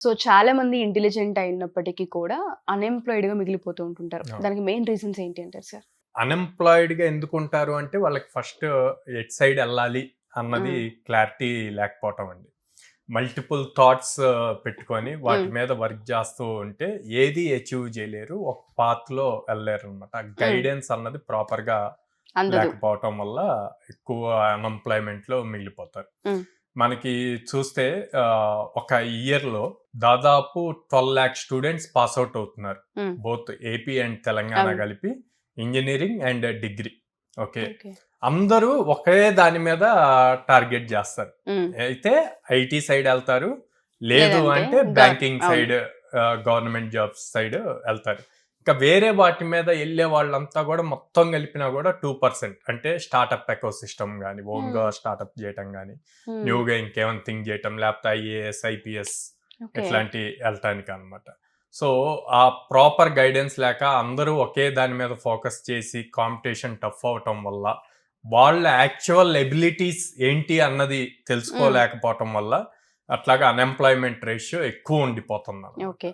So చాలా మంది intelligent అయినప్పటికీ కూడా అన్‌ఎంప్లాయిడ్ గా మిగిలిపోతూ ఉంటుంటారు. అవును. దానికి మెయిన్ రీజన్స్ ఏంటి అంటారు సార్? అన్‌ఎంప్లాయిడ్ గా ఎందుకుంటారు అంటే వాళ్ళకి ఫస్ట్ ఎటు సైడ్ వెళ్ళాలి అన్నది క్లారిటీ లేకపోవటం అండి. మల్టిపుల్ థాట్స్ పెట్టుకొని వాటి మీద వర్క్ చేస్తూ ఉంటే ఏది అచీవ్ చేయలేరు. ఒక పాత్‌లో వెళ్ళలేరు అనమాట. గైడెన్స్ అన్నది ప్రాపర్‌గా అందదు. లేకపోవటం వల్ల ఎక్కువ అన్‌ఎంప్లాయ్‌మెంట్‌లో మిగిలిపోతారు. మనకి చూస్తే ఒక ఇయర్‌లో దాదాపు 12,00,000 స్టూడెంట్స్ పాస్ అవుట్ అవుతున్నారు. బోత్ ఏపీ అండ్ తెలంగాణ అవును. కలిపి engineering and degree. Okay. Okay. అందరూ ఒకే దాని మీద టార్గెట్ చేస్తారు. అయితే ఐటీ సైడ్ వెళ్తారు. లేదు లేదంటే అంటే బ్యాంకింగ్ అవును. సైడ్, గవర్నమెంట్ జాబ్స్ సైడ్ వెళ్తారు. ఇంకా వేరే వాటి మీద వెళ్ళే వాళ్ళంతా కూడా మొత్తం కలిపినా కూడా 2%. అంటే స్టార్టప్ ఎకోసిస్టమ్ గానీ, ఓన్‌గా స్టార్టప్ చేయటం గానీ, న్యూగా ఇంకేమైనా థింక్ చేయటం, లేకపోతే ఐఏఎస్, ఐపీఎస్ ఓకే. ఇట్లాంటి వెళ్ళటానికి అనమాట. సో, ఆ ప్రాపర్ గైడెన్స్ లేక అందరూ ఒకే దాని మీద ఫోకస్ చేసి కాంపిటీషన్ టఫ్ అవ్వటం వల్ల, వాళ్ళ యాక్చువల్ ఎబిలిటీస్ ఏంటి అన్నది తెలుసుకోలేకపోవటం వల్ల అట్లాగా అన్‌ఎంప్లాయ్‌మెంట్ రేషియో ఎక్కువ ఉండిపోతుందన్నమాట. ఓకే.